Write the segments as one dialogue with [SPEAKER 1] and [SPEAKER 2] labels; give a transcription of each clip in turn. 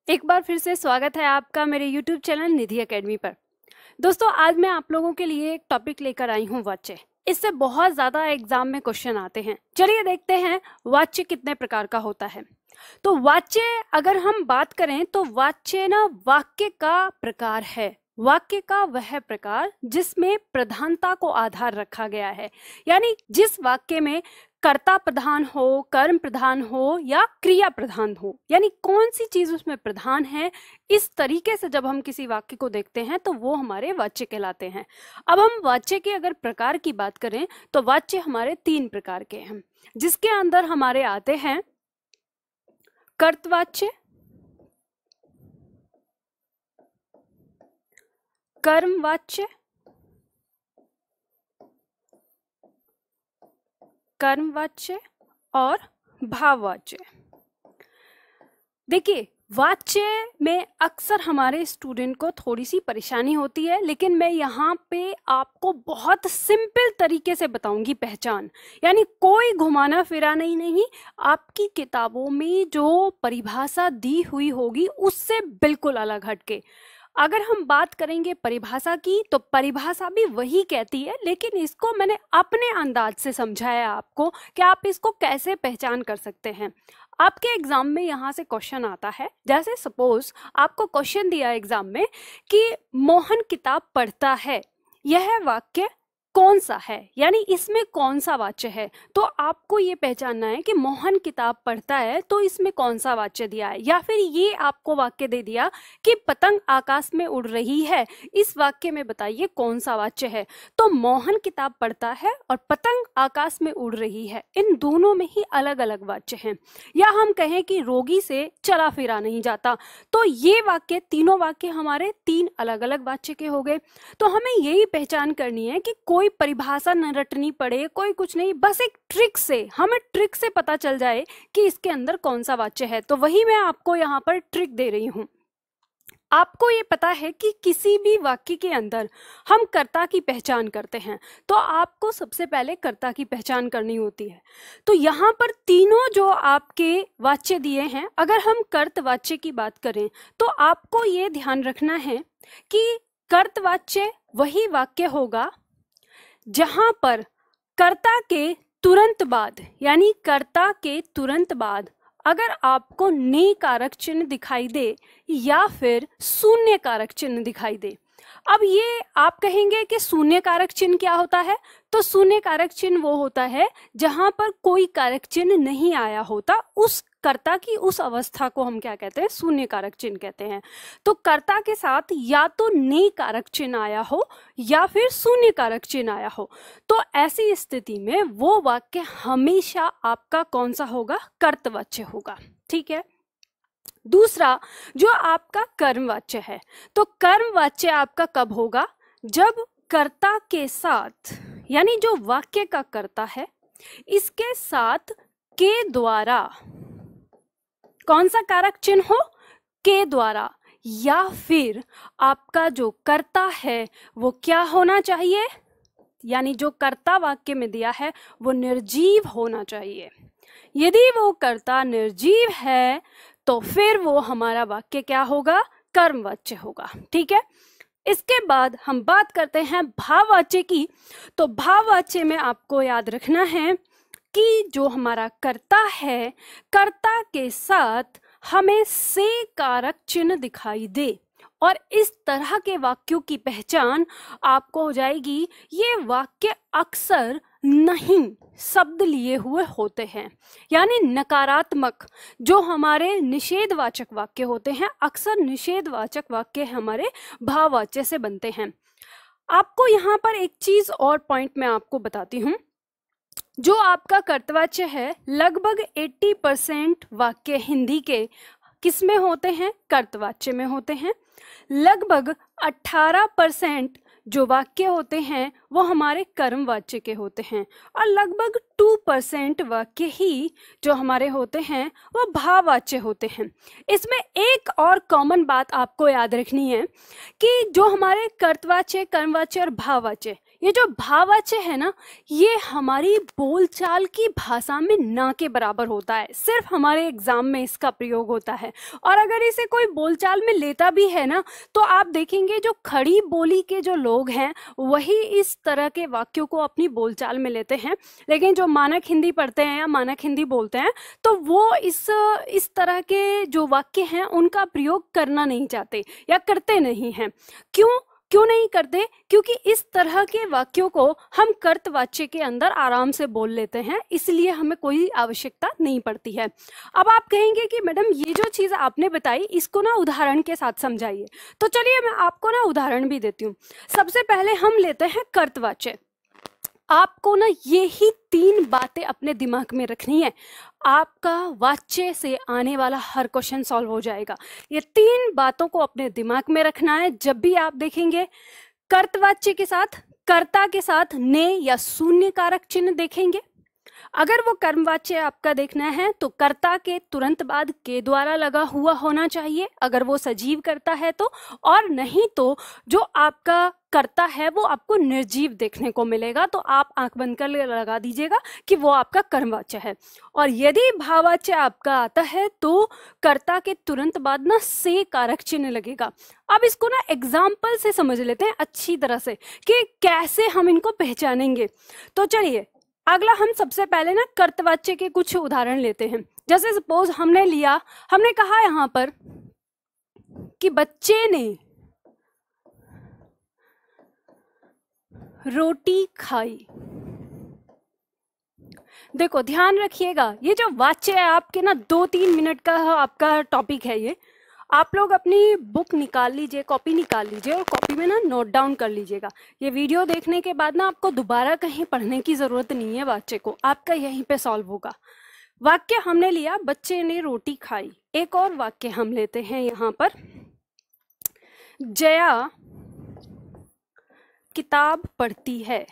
[SPEAKER 1] एक बार फिर से स्वागत है आपका मेरे YouTube चैनल निधि एकेडमी पर। दोस्तों, आज मैं आप लोगों के लिए एक टॉपिक लेकर आई हूँ, वाच्य। इससे बहुत ज्यादा एग्जाम में क्वेश्चन आते हैं। चलिए देखते हैं वाच्य कितने प्रकार का होता है। तो वाच्य अगर हम बात करें तो वाच्य ना वाक्य का प्रकार है। वाक्य का वह प्रकार जिसमें प्रधानता को आधार रखा गया है, यानी जिस वाक्य में कर्ता प्रधान हो, कर्म प्रधान हो या क्रिया प्रधान हो, यानी कौन सी चीज उसमें प्रधान है, इस तरीके से जब हम किसी वाक्य को देखते हैं तो वो हमारे वाच्य कहलाते हैं। अब हम वाच्य के अगर प्रकार की बात करें तो वाच्य हमारे 3 प्रकार के हैं, जिसके अंदर हमारे आते हैं कर्तवाच्य, कर्मवाच्य, कर्मवाच्य और भाववाच्य। देखिए, वाच्य में अक्सर हमारे स्टूडेंट को थोड़ी सी परेशानी होती है, लेकिन मैं यहाँ पे आपको बहुत सिंपल तरीके से बताऊंगी पहचान, यानी कोई घुमाना फिराना ही नहीं। आपकी किताबों में जो परिभाषा दी हुई होगी उससे बिल्कुल अलग हटके। अगर हम बात करेंगे परिभाषा की तो परिभाषा भी वही कहती है, लेकिन इसको मैंने अपने अंदाज से समझाया आपको कि आप इसको कैसे पहचान कर सकते हैं। आपके एग्जाम में यहाँ से क्वेश्चन आता है, जैसे सपोज आपको क्वेश्चन दिया एग्जाम में कि मोहन किताब पढ़ता है, यह वाक्य कौन सा है, यानी इसमें कौन सा वाच्य है। तो आपको ये पहचानना है कि मोहन किताब पढ़ता है तो इसमें कौन सा वाच्य दिया है। या फिर ये आपको वाक्य दे दिया कि पतंग आकाश में उड़ रही है, इस वाक्य में बताइए कौन सा वाच्य है। तो मोहन किताब पढ़ता है और पतंग आकाश में उड़ रही है, इन दोनों में ही अलग अलग वाच्य हैं। या हम कहें कि रोगी से चला फिरा नहीं जाता, तो ये वाक्य, तीनों वाक्य हमारे 3 अलग अलग वाच्य के हो गए। तो हमें यही पहचान करनी है कि कोई परिभाषा न रटनी पड़े, कोई कुछ नहीं, बस एक ट्रिक से, हमें ट्रिक से पता चल जाए कि इसके अंदर कौन सा वाच्य है। तो वही मैं आपको यहाँ पर ट्रिक दे रही हूँ। आपको ये पता है कि किसी भी वाक्य के अंदर हम कर्ता की पहचान करते हैं, तो आपको सबसे पहले कर्ता की पहचान करनी होती है। तो यहाँ पर तीनों जो आपके वाच्य दिए हैं, अगर हम कर्तवाच्य की बात करें तो आपको ये ध्यान रखना है कि कर्तवाच्य वही वाक्य होगा जहां पर कर्ता के तुरंत बाद, यानी कर्ता के तुरंत बाद अगर आपको ने कारक चिन्ह दिखाई दे या फिर शून्य कारक चिन्ह दिखाई दे। अब ये आप कहेंगे कि शून्य कारक चिन्ह क्या होता है, तो शून्य कारक चिन्ह वो होता है जहां पर कोई कारक चिन्ह नहीं आया होता, उस कर्ता की उस अवस्था को हम क्या कहते हैं, शून्य कारक चिन्ह कहते हैं। तो कर्ता के साथ या तो ने कारक चिन्ह आया हो या फिर शून्य कारक चिन्ह आया हो, तो ऐसी स्थिति में वो वाक्य हमेशा आपका कौन सा होगा, कर्तवाच्य होगा। ठीक है। दूसरा जो आपका कर्मवाच्य है, तो कर्मवाच्य आपका कब होगा, जब कर्ता के साथ, यानी जो वाक्य का कर्ता है इसके साथ के द्वारा कौन सा कारक चिन्ह हो, के द्वारा, या फिर आपका जो कर्ता है वो क्या होना चाहिए, यानी जो कर्ता वाक्य में दिया है वो निर्जीव होना चाहिए। यदि वो कर्ता निर्जीव है तो फिर वो हमारा वाक्य क्या होगा, कर्मवाच्य होगा। ठीक है। इसके बाद हम बात करते हैं भाववाच्य की। तो भाववाच्य में आपको याद रखना है कि जो हमारा कर्ता है, कर्ता के साथ हमें से कारक चिन्ह दिखाई दे, और इस तरह के वाक्यों की पहचान आपको हो जाएगी। ये वाक्य अक्सर नहीं शब्द लिए हुए होते हैं, यानी नकारात्मक जो हमारे निषेधवाचक वाक्य होते हैं, अक्सर निषेधवाचक वाक्य हमारे भाववाच्य से बनते हैं। आपको यहाँ पर एक चीज और पॉइंट मैं आपको बताती हूँ। जो आपका कर्तवाच्य है, लगभग 80% वाक्य हिंदी के किस में होते हैं, कर्तवाच्य में होते हैं। लगभग 18% जो वाक्य होते हैं वो हमारे कर्मवाच्य के होते हैं, और लगभग 2% वाक्य ही जो हमारे होते हैं वो भाववाच्य होते हैं। इसमें एक और कॉमन बात आपको याद रखनी है कि जो हमारे कर्तवाच्य, कर्मवाच्य और भाववाच्य, ये जो भाववाच्य है ना, ये हमारी बोलचाल की भाषा में ना के बराबर होता है, सिर्फ हमारे एग्जाम में इसका प्रयोग होता है। और अगर इसे कोई बोलचाल में लेता भी है ना, तो आप देखेंगे जो खड़ी बोली के जो लोग हैं वही इस तरह के वाक्यों को अपनी बोलचाल में लेते हैं, लेकिन जो मानक हिंदी पढ़ते हैं या मानक हिंदी बोलते हैं तो वो इस तरह के जो वाक्य हैं उनका प्रयोग करना नहीं चाहते या करते नहीं हैं। क्यों नहीं करते? क्योंकि इस तरह के वाक्यों को हम कर्तवाच्य के अंदर आराम से बोल लेते हैं, इसलिए हमें कोई आवश्यकता नहीं पड़ती है। अब आप कहेंगे कि मैडम ये जो चीज़ आपने बताई इसको ना उदाहरण के साथ समझाइए, तो चलिए मैं आपको ना उदाहरण भी देती हूँ। सबसे पहले हम लेते हैं कर्तवाच्य। आपको ना यही 3 बातें अपने दिमाग में रखनी है, आपका वाच्य से आने वाला हर क्वेश्चन सॉल्व हो जाएगा। ये 3 बातों को अपने दिमाग में रखना है। जब भी आप देखेंगे कर्तवाच्य के साथ, कर्ता के साथ ने या शून्य कारक चिन्ह देखेंगे। अगर वो कर्मवाच्य आपका देखना है तो कर्ता के तुरंत बाद के द्वारा लगा हुआ होना चाहिए, अगर वो सजीव कर्ता है तो, और नहीं तो जो आपका कर्ता है वो आपको निर्जीव देखने को मिलेगा, तो आप आंख बंद कर लगा दीजिएगा कि वो आपका कर्मवाच्य है। और यदि भाववाच्य आपका आता है तो कर्ता के तुरंत बाद ना से कारक चिन्ह लगेगा। अब इसको ना एग्जाम्पल से समझ लेते हैं अच्छी तरह से कि कैसे हम इनको पहचानेंगे। तो चलिए अगला हम सबसे पहले ना कर्तवाच्य के कुछ उदाहरण लेते हैं। जैसे सपोज हमने कहा यहाँ पर कि बच्चे ने रोटी खाई। देखो ध्यान रखिएगा, ये जो वाच्य है आपके ना 2-3 मिनट का आपका टॉपिक है, ये आप लोग अपनी बुक निकाल लीजिए, कॉपी निकाल लीजिए और कॉपी में ना नोट डाउन कर लीजिएगा। ये वीडियो देखने के बाद ना आपको दोबारा कहीं पढ़ने की जरूरत नहीं है, वाक्य को आपका यहीं पे सॉल्व होगा। वाक्य हमने लिया बच्चे ने रोटी खाई। एक और वाक्य हम लेते हैं यहाँ पर, जया किताब पढ़ती है।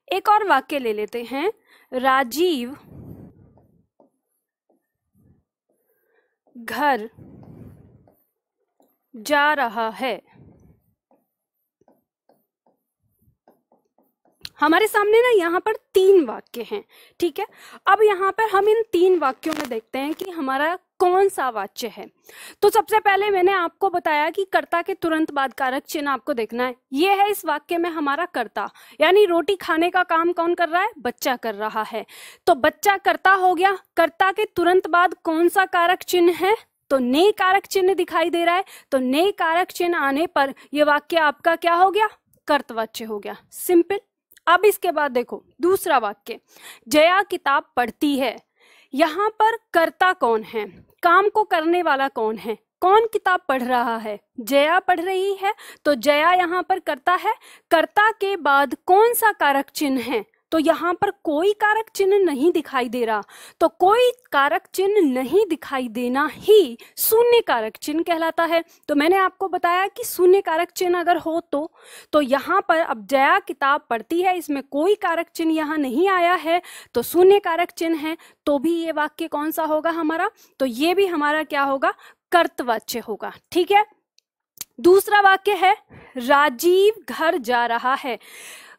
[SPEAKER 1] एक और वाक्य ले लेते हैं, राजीव घर जा रहा है। हमारे सामने ना यहाँ पर 3 वाक्य हैं, ठीक है। अब यहाँ पर हम इन 3 वाक्यों में देखते हैं कि हमारा कौन सा वाच्य है। तो सबसे पहले मैंने आपको बताया कि कर्ता के तुरंत बाद कारक चिन्ह आपको देखना है। ये है इस वाक्य में हमारा कर्ता, यानी रोटी खाने का काम कौन कर रहा है? बच्चा कर रहा है। तो बच्चा कर्ता हो गया। कर्ता के तुरंत बाद कौन सा कारक चिन्ह है? तो ने कारक चिन्ह दिखाई दे रहा है। तो ने कारक चिन्ह आने पर यह वाक्य आपका क्या हो गया? कर्तवाच्य हो गया। सिंपल। अब इसके बाद देखो दूसरा वाक्य, जया किताब पढ़ती है। यहाँ पर कर्ता कौन है? काम को करने वाला कौन है? कौन किताब पढ़ रहा है? जया पढ़ रही है। तो जया यहाँ पर कर्ता है। कर्ता के बाद कौन सा कारक चिन्ह है? तो यहाँ पर कोई कारक चिन्ह नहीं दिखाई दे रहा। तो कोई कारक चिन्ह नहीं दिखाई देना ही शून्य कारक चिन्ह कहलाता है। तो मैंने आपको बताया कि शून्य कारक चिन्ह अगर हो तो यहाँ पर अब जया किताब पढ़ती है, इसमें कोई कारक चिन्ह यहाँ नहीं आया है, तो शून्य कारक चिन्ह है। तो भी ये वाक्य कौन सा होगा हमारा? तो ये भी हमारा क्या होगा? कर्तवाच्य होगा। ठीक है। दूसरा वाक्य है, राजीव घर जा रहा है।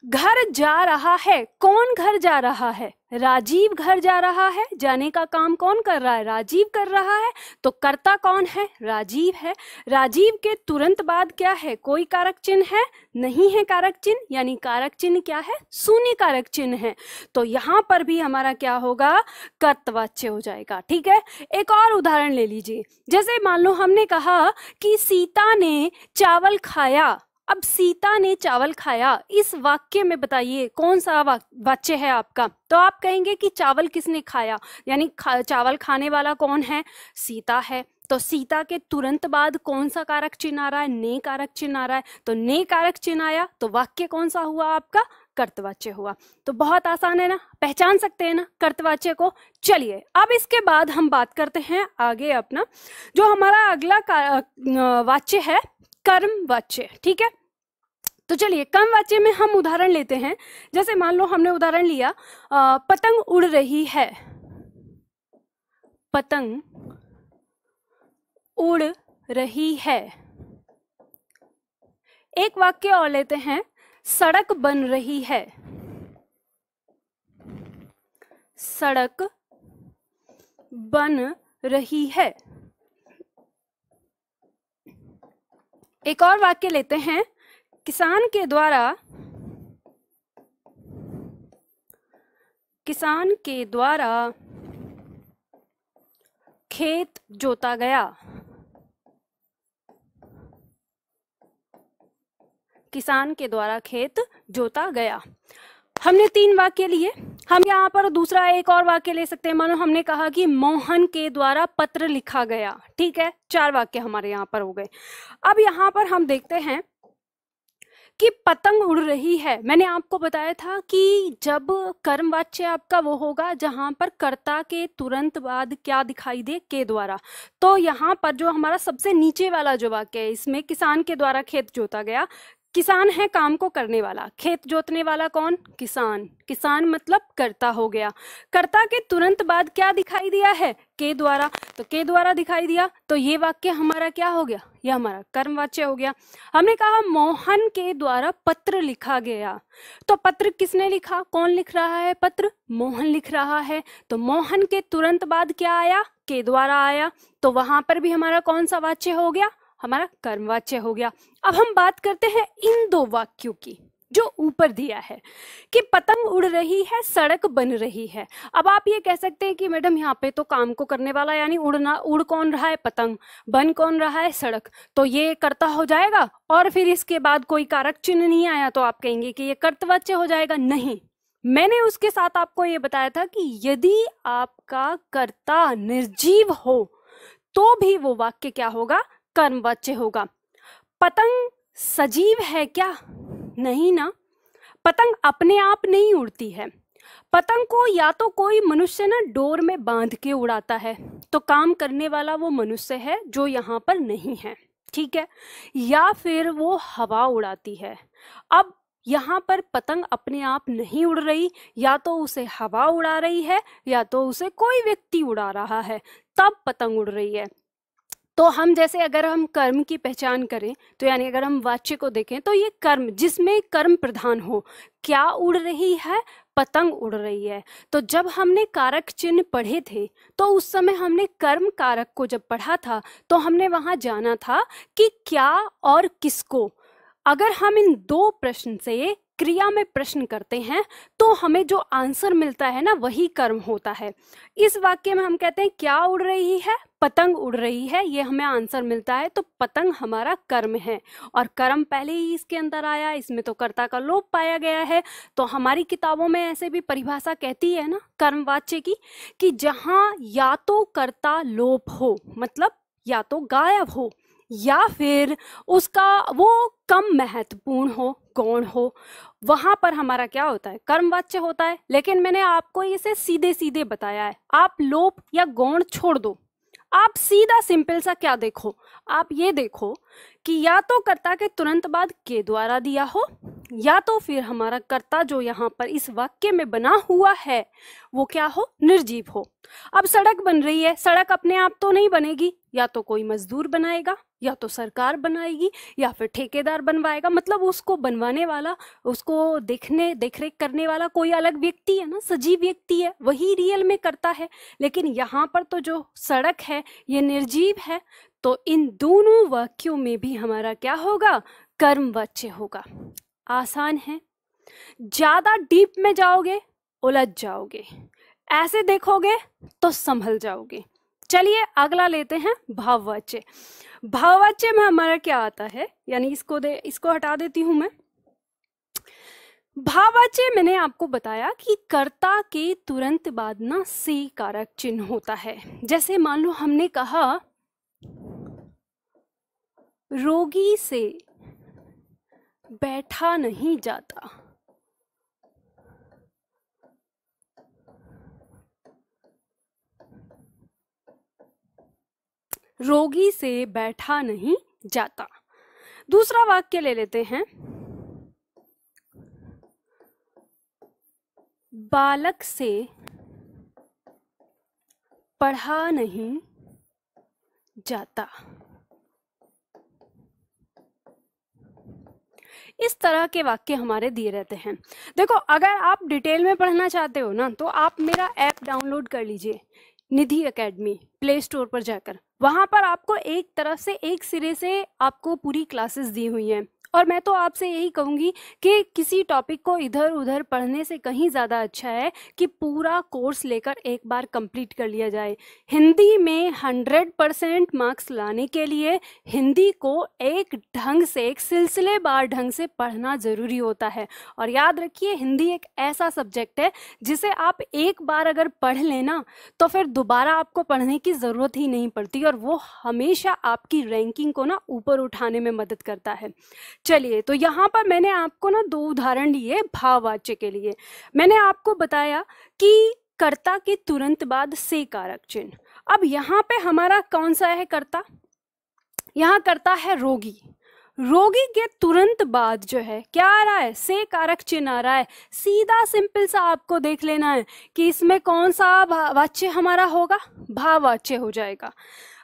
[SPEAKER 1] घर जा रहा है, कौन घर जा रहा है? राजीव घर जा रहा है। जाने का काम कौन कर रहा है? राजीव कर रहा है। तो कर्ता कौन है? राजीव है। राजीव के तुरंत बाद क्या है? कोई कारक चिन्ह है? नहीं है कारक चिन्ह, यानी कारक चिन्ह क्या है? शून्य कारक चिन्ह है। तो यहाँ पर भी हमारा क्या होगा? कर्तवाच्य हो जाएगा। ठीक है। एक और उदाहरण ले लीजिए। जैसे मान लो हमने कहा कि सीता ने चावल खाया। अब सीता ने चावल खाया, इस वाक्य में बताइए कौन सा वाच्य है आपका? तो आप कहेंगे कि चावल किसने खाया, यानी चावल खाने वाला कौन है? सीता है। तो सीता के तुरंत बाद कौन सा कारक चिन्ह आ रहा है? ने कारक चिन्ह आ रहा है। तो ने कारक चिन्ह आया तो वाक्य कौन सा हुआ आपका? कर्तवाच्य हुआ। तो बहुत आसान है ना, पहचान सकते हैं ना कर्तवाच्य को। चलिए अब इसके बाद हम बात करते हैं आगे अपना जो हमारा अगला वाच्य है, कर्मवाच्य। ठीक है। तो चलिए कर्मवाच्य में हम उदाहरण लेते हैं। जैसे मान लो हमने उदाहरण लिया, पतंग उड़ रही है। पतंग उड़ रही है। एक वाक्य और लेते हैं, सड़क बन रही है। सड़क बन रही है। एक और वाक्य लेते हैं, किसान के द्वारा खेत जोता गया। किसान के द्वारा खेत जोता गया। हमने 3 वाक्य लिए। हम यहाँ पर दूसरा एक और वाक्य ले सकते हैं। मानो हमने कहा कि मोहन के द्वारा पत्र लिखा गया। ठीक है, 4 वाक्य हमारे यहाँ पर हो गए। अब यहाँ पर हम देखते हैं कि पतंग उड़ रही है। मैंने आपको बताया था कि जब कर्मवाच्य आपका वो होगा जहां पर कर्ता के तुरंत बाद क्या दिखाई दे, के द्वारा। तो यहाँ पर जो हमारा सबसे नीचे वाला जो वाक्य है, इसमें किसान के द्वारा खेत जोता गया। किसान है काम को करने वाला, खेत जोतने वाला कौन? किसान। किसान मतलब कर्ता हो गया। कर्ता के तुरंत बाद क्या दिखाई दिया है? के द्वारा। तो के द्वारा दिखाई दिया, तो ये वाक्य हमारा क्या हो गया? ये हमारा कर्मवाच्य हो गया। हमने कहा मोहन के द्वारा पत्र लिखा गया। तो पत्र किसने लिखा? कौन लिख रहा है पत्र? मोहन लिख रहा है। तो मोहन के तुरंत बाद क्या आया? के द्वारा आया। तो वहां पर भी हमारा कौन सा वाच्य हो गया? हमारा कर्मवाच्य हो गया। अब हम बात करते हैं इन 2 वाक्यों की जो ऊपर दिया है कि पतंग उड़ रही है, सड़क बन रही है। अब आप ये कह सकते हैं कि मैडम यहाँ पे तो काम को करने वाला यानी उड़ कौन रहा है? पतंग। बन कौन रहा है? सड़क। तो ये कर्ता हो जाएगा और फिर इसके बाद कोई कारक चिन्ह नहीं आया तो आप कहेंगे कि ये कर्तवाच्य हो जाएगा। नहीं, मैंने उसके साथ आपको ये बताया था कि यदि आपका कर्ता निर्जीव हो तो भी वो वाक्य क्या होगा? कर्मवाच्य होगा। पतंग सजीव है क्या? नहीं ना। पतंग अपने आप नहीं उड़ती है। पतंग को या तो कोई मनुष्य ना डोर में बांध के उड़ाता है, तो काम करने वाला वो मनुष्य है जो यहाँ पर नहीं है। ठीक है, या फिर वो हवा उड़ाती है। अब यहाँ पर पतंग अपने आप नहीं उड़ रही, या तो उसे हवा उड़ा रही है या तो उसे कोई व्यक्ति उड़ा रहा है, तब पतंग उड़ रही है। तो हम जैसे अगर हम कर्म की पहचान करें तो यानी अगर हम वाच्य को देखें तो ये कर्म जिसमें कर्म प्रधान हो, क्या उड़ रही है? पतंग उड़ रही है। तो जब हमने कारक चिन्ह पढ़े थे तो उस समय हमने कर्म कारक को जब पढ़ा था तो हमने वहां जाना था कि क्या और किसको। अगर हम इन 2 प्रश्न से क्रिया में प्रश्न करते हैं तो हमें जो आंसर मिलता है ना वही कर्म होता है। इस वाक्य में हम कहते हैं क्या उड़ रही है? पतंग उड़ रही है, ये हमें आंसर मिलता है। तो पतंग हमारा कर्म है और कर्म पहले ही इसके अंदर आया, इसमें तो कर्ता का लोप पाया गया है। तो हमारी किताबों में ऐसे भी परिभाषा कहती है ना कर्मवाच्य की कि जहां या तो कर्ता लोप हो, मतलब या तो गायब हो, या फिर उसका वो कम महत्वपूर्ण हो, गौण हो, वहां पर हमारा क्या होता है? कर्मवाच्य होता है। लेकिन मैंने आपको इसे सीधे सीधे बताया है, आप लोप या गौण छोड़ दो। आप सीधा सिंपल सा क्या देखो, आप ये देखो कि या तो कर्ता के तुरंत बाद के द्वारा दिया हो, या तो फिर हमारा कर्ता जो यहाँ पर इस वाक्य में बना हुआ है वो क्या हो? निर्जीव हो। अब सड़क बन रही है, सड़क अपने आप तो नहीं बनेगी, या तो कोई मजदूर बनाएगा, या तो सरकार बनाएगी, या फिर ठेकेदार बनवाएगा। मतलब उसको बनवाने वाला, उसको देखरेख करने वाला कोई अलग व्यक्ति है ना, सजीव व्यक्ति है, वही रियल में करता है। लेकिन यहाँ पर तो जो सड़क है ये निर्जीव है। तो इन दोनों वाक्यों में भी हमारा क्या होगा? कर्मवाच्य होगा। आसान है। ज्यादा डीप में जाओगे उलझ जाओगे, ऐसे देखोगे तो संभल जाओगे। चलिए अगला लेते हैं भाववाच्य। भाववाच्य में हमारा क्या आता है, यानी इसको हटा देती हूं मैं। भाववाच्य मैंने आपको बताया कि कर्ता के तुरंत बाद ना से कारक चिन्ह होता है। जैसे मान लो हमने कहा रोगी से बैठा नहीं जाता। रोगी से बैठा नहीं जाता। दूसरा वाक्य ले लेते हैं, बालक से पढ़ा नहीं जाता। इस तरह के वाक्य हमारे दिए रहते हैं। देखो, अगर आप डिटेल में पढ़ना चाहते हो ना, तो आप मेरा ऐप डाउनलोड कर लीजिए, निधि एकेडमी, प्ले स्टोर पर जाकर। वहां पर आपको एक तरफ से एक सिरे से आपको पूरी क्लासेस दी हुई हैं। और मैं तो आपसे यही कहूंगी कि किसी टॉपिक को इधर उधर पढ़ने से कहीं ज़्यादा अच्छा है कि पूरा कोर्स लेकर एक बार कंप्लीट कर लिया जाए। हिंदी में 100% मार्क्स लाने के लिए हिंदी को एक ढंग से, एक सिलसिलेवार ढंग से पढ़ना ज़रूरी होता है। और याद रखिए, हिंदी एक ऐसा सब्जेक्ट है जिसे आप एक बार अगर पढ़ लेना तो फिर दोबारा आपको पढ़ने की ज़रूरत ही नहीं पड़ती, और वो हमेशा आपकी रैंकिंग को ना ऊपर उठाने में मदद करता है। चलिए, तो यहाँ पर मैंने आपको ना 2 उदाहरण दिए भाववाच्य के लिए। मैंने आपको बताया कि कर्ता के तुरंत बाद से कारक चिन्ह। अब यहाँ पे हमारा कौन सा है कर्ता? यहाँ कर्ता है रोगी। रोगी के तुरंत बाद जो है क्या आ रहा है? से कारक चिन्ह आ रहा है। सीधा सिंपल सा आपको देख लेना है कि इसमें कौन सा वाच्य हमारा होगा, भाववाच्य हो जाएगा।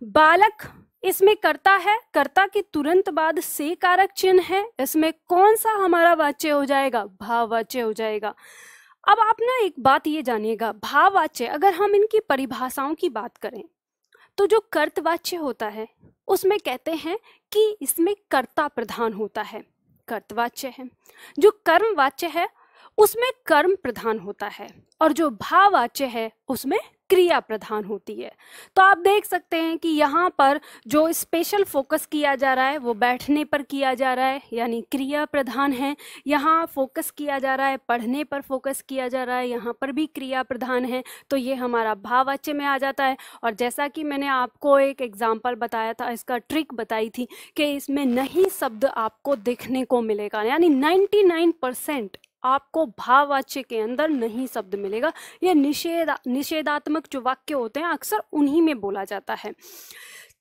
[SPEAKER 1] बालक, इसमें कर्ता है, कर्ता के तुरंत बाद से कारक चिन्ह है, इसमें कौन सा हमारा वाच्य हो जाएगा? भाववाच्य हो जाएगा। अब आप ना एक बात ये जानिएगा, भाववाच्य अगर हम इनकी परिभाषाओं की बात करें तो जो कर्तवाच्य होता है उसमें कहते हैं कि इसमें कर्ता प्रधान होता है, कर्तवाच्य है। जो कर्मवाच्य है उसमें कर्म प्रधान होता है, और जो भाववाच्य है उसमें क्रिया प्रधान होती है। तो आप देख सकते हैं कि यहाँ पर जो स्पेशल फोकस किया जा रहा है वो बैठने पर किया जा रहा है, यानी क्रिया प्रधान है। यहाँ फोकस किया जा रहा है पढ़ने पर, फोकस किया जा रहा है, यहाँ पर भी क्रिया प्रधान है, तो ये हमारा भाववाच्य में आ जाता है। और जैसा कि मैंने आपको एक एग्जाम्पल बताया था, इसका ट्रिक बताई थी कि इसमें नहीं शब्द आपको देखने को मिलेगा, यानी 99% आपको भाववाच्य के अंदर नहीं शब्द मिलेगा। ये निषेधात्मक जो वाक्य होते हैं अक्सर उन्हीं में बोला जाता है।